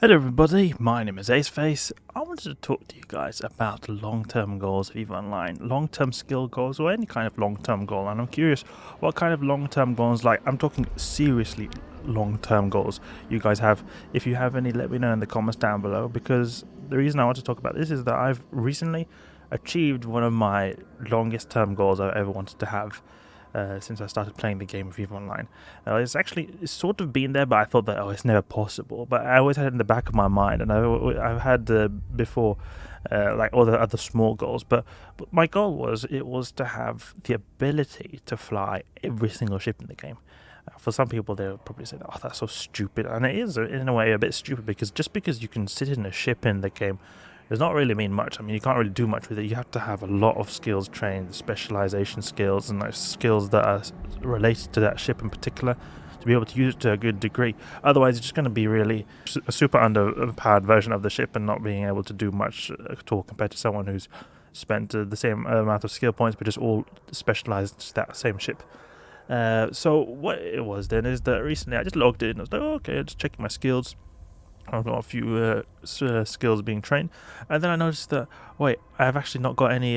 Hello everybody, my name is Aceface. I wanted to talk to you guys about long-term goals of EVE Online, long-term skill goals or any kind of long-term goal, and I'm curious what kind of long-term goals, like I'm talking seriously long-term goals, you guys have. If you have any, let me know in the comments down below, because the reason I want to talk about this is that I've recently achieved one of my longest term goals I've ever wanted to have. Since I started playing the game of EVE Online. It's sort of been there, but I thought that, it's never possible. But I always had it in the back of my mind, and I've had before, like all the other small goals. But my goal was to have the ability to fly every single ship in the game. For some people, they'll probably say, "Oh, that's so stupid," and it is in a way a bit stupid, because just because you can sit in a ship in the game does not really mean much. I mean, you can't really do much with it. You have to have a lot of skills trained, specialization skills, and those skills that are related to that ship in particular, to be able to use it to a good degree. Otherwise, it's just going to be really a super underpowered version of the ship and not being able to do much at all compared to someone who's spent the same amount of skill points, but just all specialized to that same ship. So what it was then is that recently I just logged in. I was like, okay, just checking my skills. I've got a few skills being trained, and then I noticed that I've actually not got any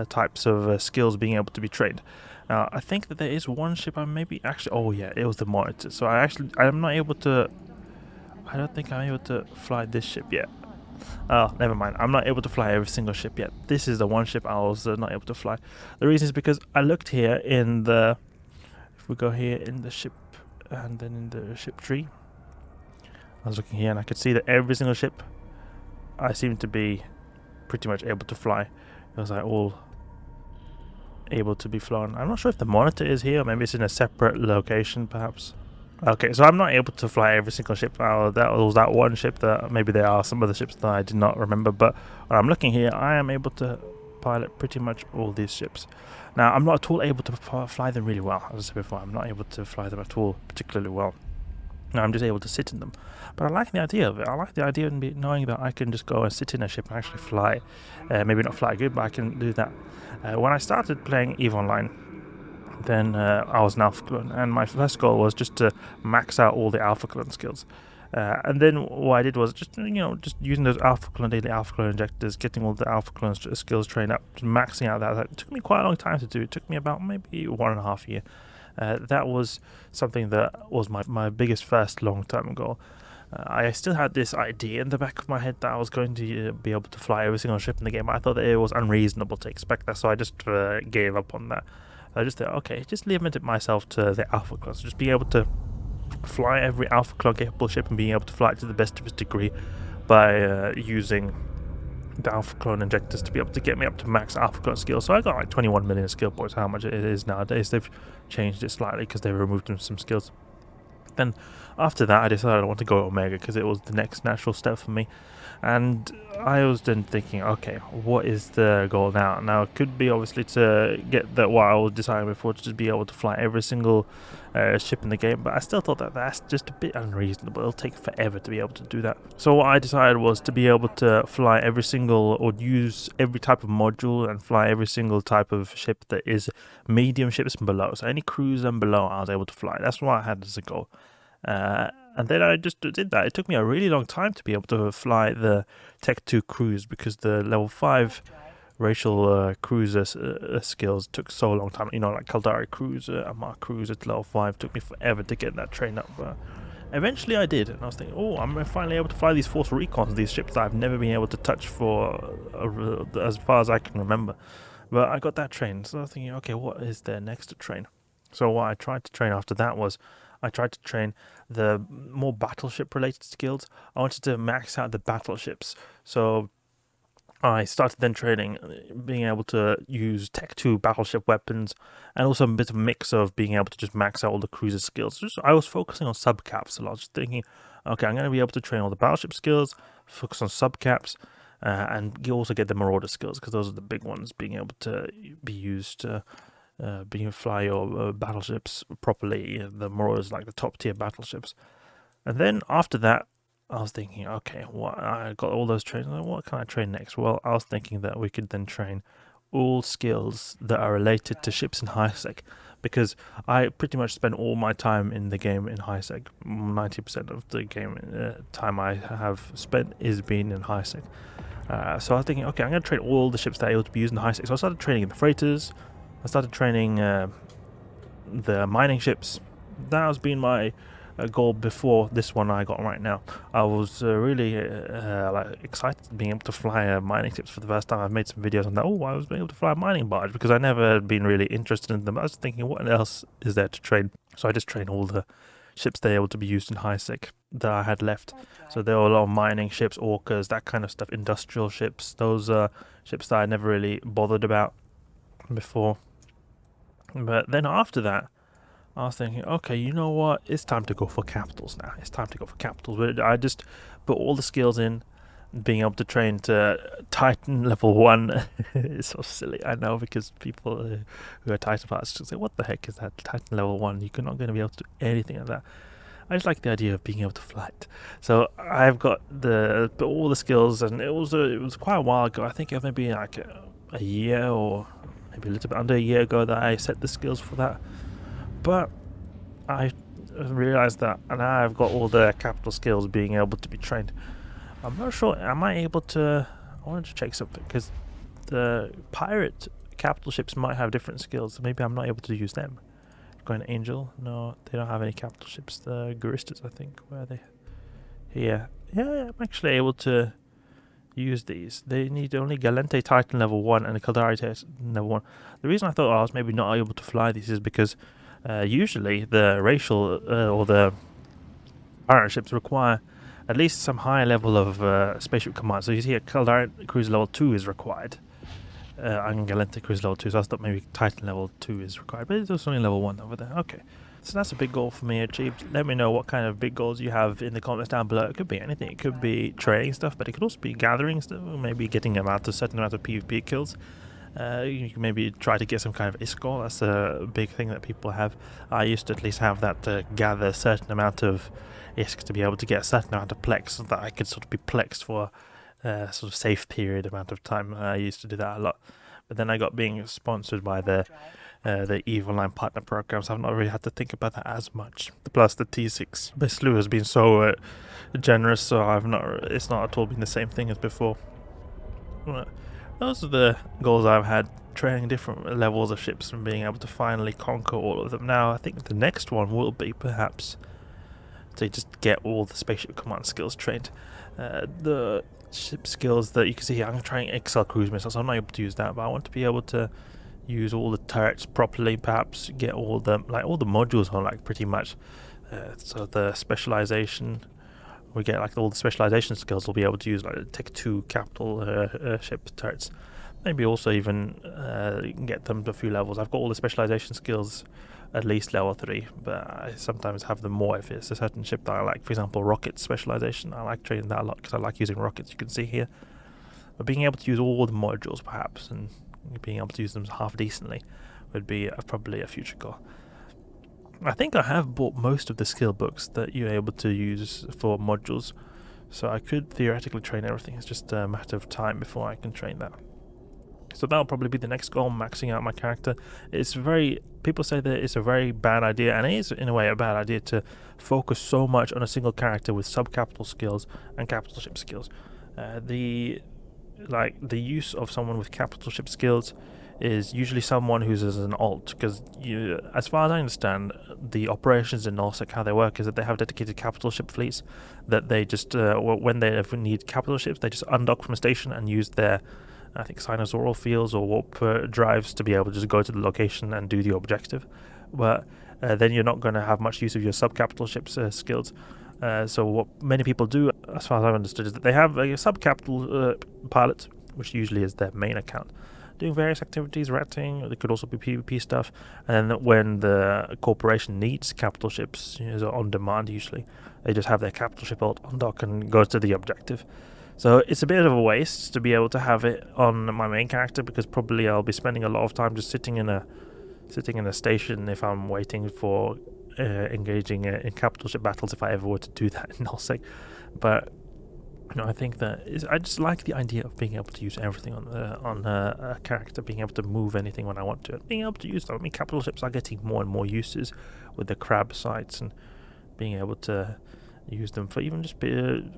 types of skills being able to be trained. Now I think that there is one ship I maybe actually. Oh yeah, it was the monitor. So I'm not able to. I don't think I'm able to fly this ship yet. Oh, never mind. I'm not able to fly every single ship yet. This is the one ship I was not able to fly. The reason is because I looked here in the. If we go here in the ship, and then in the ship tree. I was looking here and I could see that every single ship I seemed to be pretty much able to fly. It was like all able to be flown. I'm not sure if the monitor is here, or maybe it's in a separate location perhaps. Okay, so I'm not able to fly every single ship. That was that one ship that maybe there are some other ships that I did not remember, but when I'm looking here, I am able to pilot pretty much all these ships. Now, I'm not at all able to fly them really well. As I said before, I'm not able to fly them at all particularly well. No, I'm just able to sit in them. But I like the idea of it. I like the idea of knowing that I can just go and sit in a ship and actually fly. Maybe not fly good, but I can do that. When I started playing EVE Online, then I was an Alpha Clone, and my first goal was just to max out all the Alpha Clone skills. And then what I did was just using those daily Alpha Clone injectors, getting all the Alpha Clone skills trained up, maxing out that. It took me quite a long time to do. It took me about maybe 1.5 years. That was something that was my biggest first long-term goal. I still had this idea in the back of my head that I was going to be able to fly every single ship in the game. I thought that it was unreasonable to expect that, so I just gave up on that. I just thought, okay, just limited myself to the Alpha Clones, just being able to fly every Alpha Clone capable ship and being able to fly it to the best of its degree by using the Alpha Clone injectors to be able to get me up to max Alpha Clone skill. So I got like 21 million skill points, how much it is nowadays. They've changed it slightly because they removed some skills. Then after that I decided I want to go Omega because it was the next natural step for me. And I was then thinking, okay, what is the goal now? Now it could be obviously to get that what I was deciding before, to just be able to fly every single ship in the game, but I still thought that that's just a bit unreasonable. It'll take forever to be able to do that. So what I decided was to be able to fly every single, or use every type of module and fly every single type of ship that is medium ships and below. So any cruiser and below I was able to fly. That's what I had as a goal. And then I just did that. It took me a really long time to be able to fly the Tech 2 cruise, because the level 5 racial cruiser skills took so long time. Like Caldari cruiser, Amar cruiser to level 5 took me forever to get that train up. But eventually I did, and I was thinking, I'm finally able to fly these Force Recons, these ships that I've never been able to touch for as far as I can remember. But I got that train, so I was thinking, okay, what is there next to train? So what I tried to train after that was, I tried to train the more battleship related skills. I wanted to max out the battleships. So I started then training, being able to use Tech 2 battleship weapons, and also a bit of a mix of being able to just max out all the cruiser skills. I was focusing on subcaps a lot, just thinking, okay, I'm going to be able to train all the battleship skills, focus on subcaps, and you also get the marauder skills, because those are the big ones, being able to be used to fly your battleships properly. The Marauders, like the top tier battleships. And then after that, I was thinking, okay, I got all those trains. What can I train next? Well, I was thinking that we could then train all skills that are related to ships in high sec, because I pretty much spend all my time in the game in high sec. 90% of the game time I have spent is being in high sec. So I was thinking, okay, I'm going to train all the ships that are able to be used in high sec. So I started training the freighters. I started training the mining ships. That has been my goal before this one I got right now. I was really like excited being able to fly mining ships for the first time. I've made some videos on that. Oh, I was able to fly a mining barge because I never had been really interested in them. I was thinking, what else is there to train? So I just trained all the ships that are able to be used in high sec that I had left. So there were a lot of mining ships, orcas, that kind of stuff, industrial ships. Those ships that I never really bothered about before. But then after that, I was thinking, okay, you know what? It's time to go for capitals now. It's time to go for capitals. But I just put all the skills in, being able to train to Titan level 1. It's so silly, I know, because people who are Titan pilots just say, what the heck is that Titan level 1? You're not going to be able to do anything like that. I just like the idea of being able to fly it. So I've got all the skills, and it was quite a while ago. I think it was maybe like a year or maybe a little bit under a year ago that I set the skills for that. But I realized that now I've got all the capital skills being able to be trained. I'm not sure, am I able to... I wanted to check something, because the pirate capital ships might have different skills, so maybe I'm not able to use them. Going to Angel, no, they don't have any capital ships. The Guristas, I think, where are they? Here. Yeah, I'm actually able to use these. They need only Galente Titan level 1 and a Caldari Titan level 1. The reason I thought I was maybe not able to fly these is because usually the racial or the pirate ships require at least some high level of spaceship command. So you see a Caldari Cruiser level 2 is required. And Galente Cruiser level 2, so I thought maybe Titan level 2 is required, but it's only level 1 over there. Okay, so that's a big goal for me achieved. Let me know what kind of big goals you have in the comments down below. It could be anything. It could be training stuff, but it could also be gathering stuff, maybe getting a certain amount of PvP kills. You can maybe try to get some kind of ISCOR. That's a big thing that people have. I used to at least have that to gather a certain amount of ISK to be able to get a certain amount of plex, so that I could sort of be plexed for sort of safe period amount of time. I used to do that a lot, but then I got being sponsored by the EVE Online partner program, so I've not really had to think about that as much. Plus the T6 Beslu has been so generous, so it's not at all been the same thing as before. Those are the goals I've had, training different levels of ships and being able to finally conquer all of them. Now I think the next one will be perhaps to just get all the spaceship command skills trained. The ship skills that you can see here, I'm trying XL cruise missiles. I'm not able to use that, but I want to be able to use all the turrets properly, perhaps get all the modules on, like, pretty much. So the specialization, we get like all the specialization skills we'll be able to use, like take 2 capital ship turrets. Maybe also even get them to a few levels. I've got all the specialization skills at least level 3, but I sometimes have them more if it's a certain ship that I like. For example, rocket specialization, I like training that a lot because I like using rockets, you can see here. But being able to use all the modules perhaps, and being able to use them half decently, would be probably a future goal. I think I have bought most of the skill books that you're able to use for modules, so I could theoretically train everything. It's just a matter of time before I can train that. So that'll probably be the next goal, maxing out my character. People say that it's a very bad idea, and it is in a way a bad idea to focus so much on a single character with sub-capital skills and capital ship skills. The use of someone with capital ship skills is usually someone who's as an alt, because as far as I understand, the operations in Nullsec, how they work is that they have dedicated capital ship fleets that they just, when they need capital ships, they just undock from a station and use their, I think, sinusoidal fields or warp drives to be able to just go to the location and do the objective. But then you're not going to have much use of your sub-capital ships skills. So what many people do, as far as I've understood, is that they have a sub-capital pilot, which usually is their main account, doing various activities, ratting. There could also be PvP stuff. And then when the corporation needs capital ships, on demand usually, they just have their capital ship on dock and go to the objective. So it's a bit of a waste to be able to have it on my main character, because probably I'll be spending a lot of time just sitting in a station if I'm waiting for engaging in capital ship battles, if I ever were to do that in Nullsec. But You know, I think that I just like the idea of being able to use everything on a character, being able to move anything when I want to, being able to use them. I mean, capital ships are getting more and more uses with the crab sites and being able to use them for even just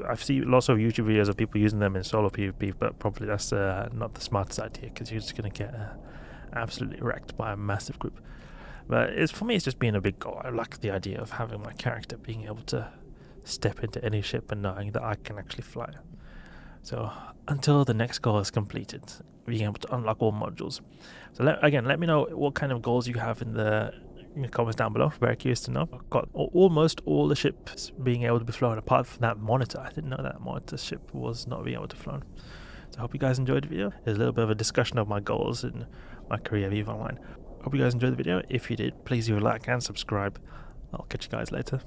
I've seen lots of YouTube videos of people using them in solo PvP, but probably that's not the smartest idea, because you're just going to get absolutely wrecked by a massive group. But for me, it's just being a big goal. I like the idea of having my character being able to step into any ship and knowing that I can actually fly. So until the next goal is completed, being able to unlock all modules. So let me know what kind of goals you have in the comments down below. Very curious to know. I've got almost all the ships being able to be flown, apart from that monitor. I didn't know that monitor ship was not being able to be flown. So I hope you guys enjoyed the video. There's a little bit of a discussion of my goals in my career of EVE Online. Hope you guys enjoyed the video. If you did, please leave a like and subscribe. I'll catch you guys later.